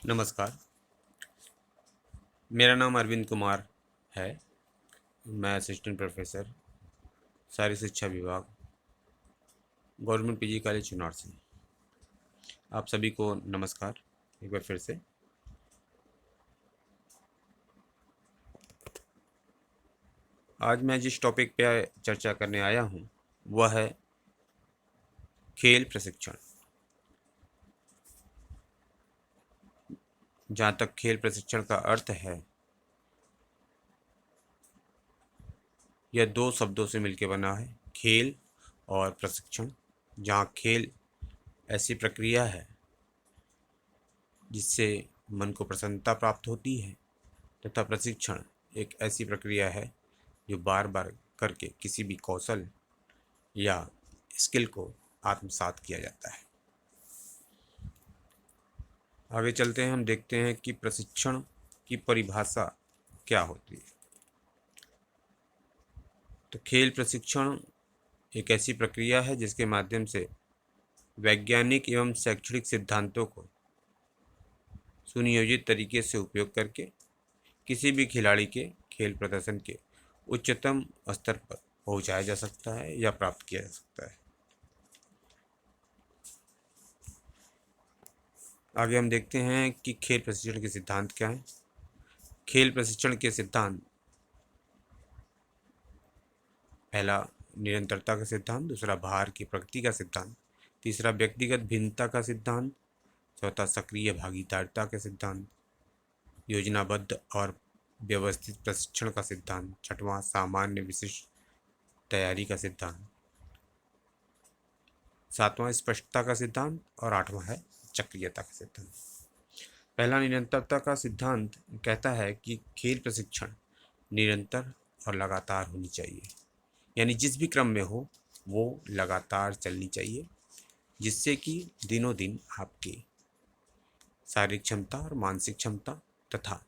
नमस्कार। मेरा नाम अरविंद कुमार है। मैं असिस्टेंट प्रोफेसर शारीरिक शिक्षा विभाग, गवर्नमेंट पीजी कॉलेज चुनार से। आप सभी को नमस्कार एक बार फिर से। आज मैं जिस टॉपिक पे चर्चा करने आया हूँ वह है खेल प्रशिक्षण। जहाँ तक खेल प्रशिक्षण का अर्थ है, यह दो शब्दों से मिलकर बना है, खेल और प्रशिक्षण। जहाँ खेल ऐसी प्रक्रिया है जिससे मन को प्रसन्नता प्राप्त होती है, तथा प्रशिक्षण एक ऐसी प्रक्रिया है जो बार बार करके किसी भी कौशल या स्किल को आत्मसात किया जाता है। आगे चलते हैं, हम देखते हैं कि प्रशिक्षण की परिभाषा क्या होती है। तो खेल प्रशिक्षण एक ऐसी प्रक्रिया है जिसके माध्यम से वैज्ञानिक एवं शैक्षणिक सिद्धांतों को सुनियोजित तरीके से उपयोग करके किसी भी खिलाड़ी के खेल प्रदर्शन के उच्चतम स्तर पर पहुंचाया जा सकता है या प्राप्त किया जा सकता है। आगे हम देखते हैं कि खेल प्रशिक्षण के सिद्धांत क्या हैं। खेल प्रशिक्षण के सिद्धांत: पहला निरंतरता का सिद्धांत, दूसरा भार की प्रकृति का सिद्धांत, तीसरा व्यक्तिगत भिन्नता का सिद्धांत, चौथा सक्रिय भागीदारिता का सिद्धांत, योजनाबद्ध और व्यवस्थित प्रशिक्षण का सिद्धांत, छठवां सामान्य विशिष्ट तैयारी का सिद्धांत, सातवां स्पष्टता का सिद्धांत और आठवां है चक्रीयता का सिद्धांत। पहला निरंतरता का सिद्धांत कहता है कि खेल प्रशिक्षण निरंतर और लगातार होनी चाहिए, यानी जिस भी क्रम में हो वो लगातार चलनी चाहिए, जिससे कि दिनों दिन आपकी शारीरिक क्षमता और मानसिक क्षमता तथा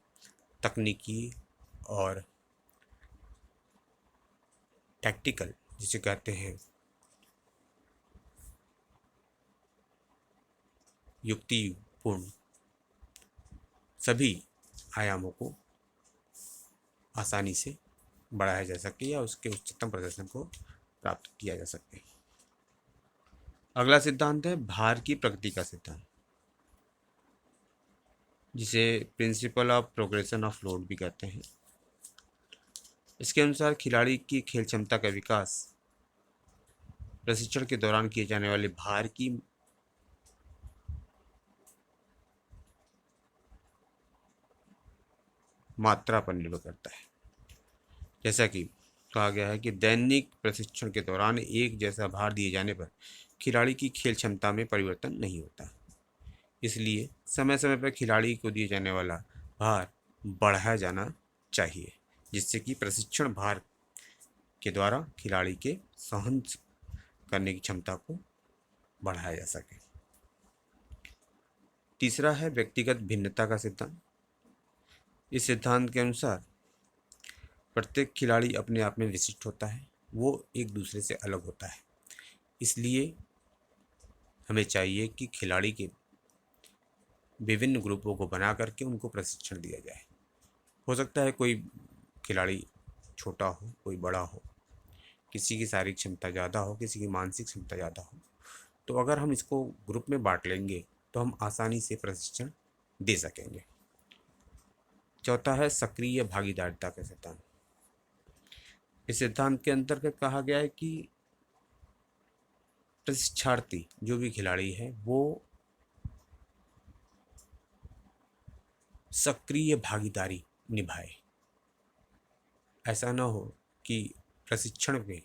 तकनीकी और टैक्टिकल, जिसे कहते हैं युक्तिपूर्ण, सभी आयामों को आसानी से बढ़ाया जा सके या उसके उच्चतम प्रदर्शन को प्राप्त किया जा सके। अगला सिद्धांत है भार की प्रकृति का सिद्धांत, जिसे principle of progression of load भी कहते हैं। इसके अनुसार खिलाड़ी की खेल क्षमता का विकास प्रशिक्षण के दौरान किए जाने वाले भार की मात्रा पर निर्भर करता है। जैसा कि कहा गया है कि दैनिक प्रशिक्षण के दौरान एक जैसा भार दिए जाने पर खिलाड़ी की खेल क्षमता में परिवर्तन नहीं होता। इसलिए समय समय पर खिलाड़ी को दिए जाने वाला भार बढ़ाया जाना चाहिए, जिससे कि प्रशिक्षण भार के द्वारा खिलाड़ी के सहन करने की क्षमता को बढ़ाया जा सके। तीसरा है व्यक्तिगत भिन्नता का सिद्धांत। इस सिद्धांत के अनुसार प्रत्येक खिलाड़ी अपने आप में विशिष्ट होता है, वो एक दूसरे से अलग होता है। इसलिए हमें चाहिए कि खिलाड़ी के विभिन्न ग्रुपों को बना करके उनको प्रशिक्षण दिया जाए। हो सकता है कोई खिलाड़ी छोटा हो, कोई बड़ा हो, किसी की शारीरिक क्षमता ज़्यादा हो, किसी की मानसिक क्षमता ज़्यादा हो। तो अगर हम इसको ग्रुप में बांट लेंगे तो हम आसानी से प्रशिक्षण दे सकेंगे। चौथा है सक्रिय भागीदारिता का सिद्धांत। इस सिद्धांत के अंतर्गत कहा गया है कि प्रशिक्षार्थी, जो भी खिलाड़ी है, वो सक्रिय भागीदारी निभाए। ऐसा ना हो कि प्रशिक्षण में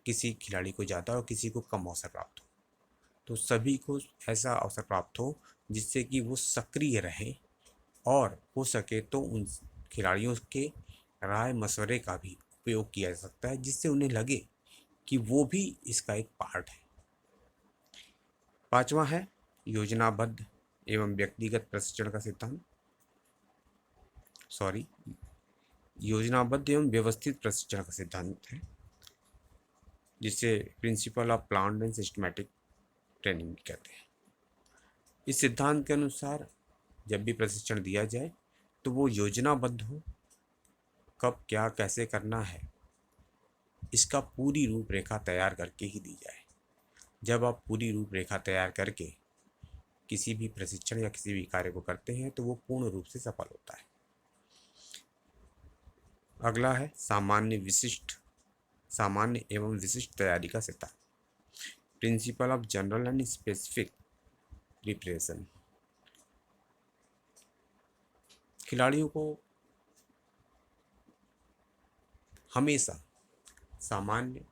किसी खिलाड़ी को ज़्यादा और किसी को कम अवसर प्राप्त हो। तो सभी को ऐसा अवसर प्राप्त हो जिससे कि वो सक्रिय रहें, और हो सके तो उन खिलाड़ियों के राय मशवरे का भी उपयोग किया जा सकता है, जिससे उन्हें लगे कि वो भी इसका एक पार्ट है। पांचवा है योजनाबद्ध एवं व्यक्तिगत प्रशिक्षण का सिद्धांत, योजनाबद्ध एवं व्यवस्थित प्रशिक्षण का सिद्धांत है, जिसे principle of planned and systematic training कहते हैं। इस सिद्धांत के अनुसार जब भी प्रशिक्षण दिया जाए तो वो योजनाबद्ध हो, कब क्या कैसे करना है इसका पूरी रूपरेखा तैयार करके ही दी जाए। जब आप पूरी रूपरेखा तैयार करके किसी भी प्रशिक्षण या किसी भी कार्य को करते हैं तो वो पूर्ण रूप से सफल होता है। अगला है सामान्य एवं विशिष्ट तैयारी का सिद्धांत, principle of general and specific preparation. खिलाड़ियों को हमेशा सामान्य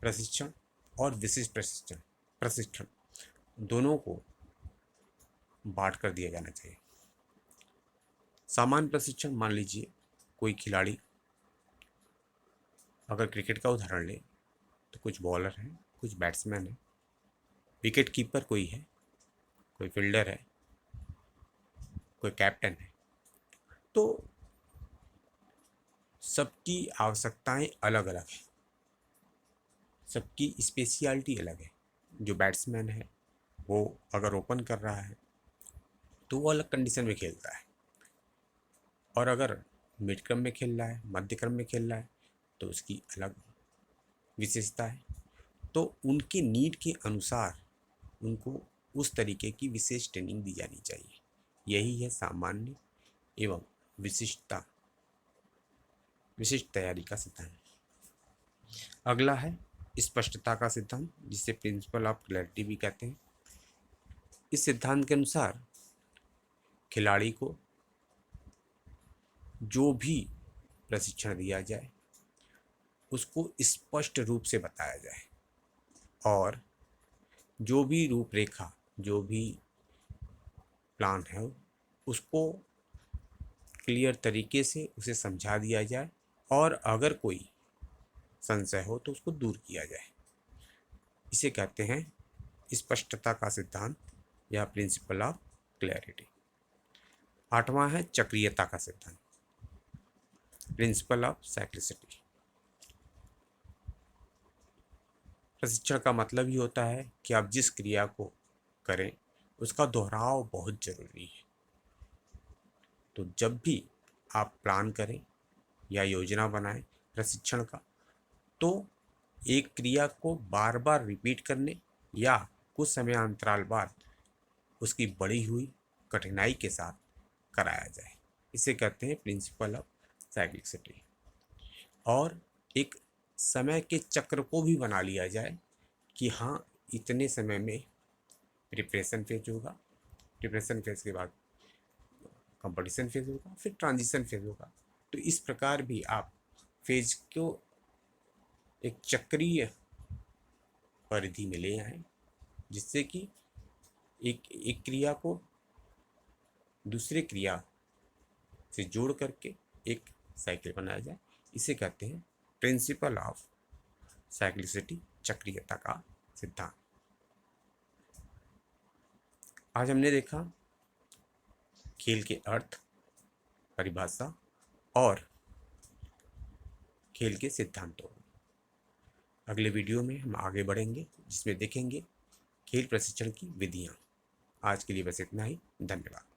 प्रशिक्षण और विशिष्ट प्रशिक्षण दोनों को बांट कर दिया जाना चाहिए। सामान्य प्रशिक्षण, मान लीजिए कोई खिलाड़ी, अगर क्रिकेट का उदाहरण लें तो कुछ बॉलर हैं, कुछ बैट्समैन हैं, विकेट कीपर कोई है, कोई फील्डर है, कोई कैप्टन है, तो सबकी आवश्यकताएं अलग अलग हैं, सबकी स्पेशलिटी अलग है। जो बैट्समैन है वो अगर ओपन कर रहा है तो वो अलग कंडीशन में खेलता है, और अगर मिड क्रम में खेल रहा है, मध्य क्रम में खेल रहा है तो उसकी अलग विशेषता है। तो उनकी नीड के अनुसार उनको उस तरीके की विशेष ट्रेनिंग दी जानी चाहिए। यही है सामान्य एवं विशिष्ट तैयारी का सिद्धांत। अगला है स्पष्टता का सिद्धांत, जिसे प्रिंसिपल ऑफ क्लैरिटी भी कहते हैं। इस सिद्धांत के अनुसार खिलाड़ी को जो भी प्रशिक्षण दिया जाए उसको स्पष्ट रूप से बताया जाए, और जो भी रूपरेखा, जो भी प्लान है उसको क्लियर तरीके से उसे समझा दिया जाए, और अगर कोई संशय हो तो उसको दूर किया जाए। इसे कहते हैं स्पष्टता का सिद्धांत या प्रिंसिपल ऑफ क्लैरिटी। 8वां है चक्रीयता का सिद्धांत, प्रिंसिपल ऑफ साइक्लिसिटी। प्रशिक्षण का मतलब ही होता है कि आप जिस क्रिया को करें उसका दोहराव बहुत जरूरी है। तो जब भी आप प्लान करें या योजना बनाएं प्रशिक्षण का, तो एक क्रिया को बार बार रिपीट करने या कुछ समय अंतराल बाद उसकी बढ़ी हुई कठिनाई के साथ कराया जाए। इसे कहते हैं प्रिंसिपल ऑफ साइक्लिसिटी। और एक समय के चक्र को भी बना लिया जाए कि हाँ, इतने समय में प्रिपरेशन फेज होगा, प्रिपरेशन फेज के बाद कंपटीशन फेज होगा, फिर ट्रांजिशन फेज होगा। तो इस प्रकार भी आप फेज को एक चक्रीय परिधि में ले आए, जिससे कि एक क्रिया को दूसरे क्रिया से जोड़ करके एक साइकिल बनाया जाए। इसे कहते हैं प्रिंसिपल ऑफ साइक्लिसिटी, चक्रीयता का सिद्धांत। आज हमने देखा खेल के अर्थ, परिभाषा और खेल के सिद्धांतों। अगले वीडियो में हम आगे बढ़ेंगे, जिसमें देखेंगे खेल प्रशिक्षण की विधियाँ। आज के लिए बस इतना ही। धन्यवाद।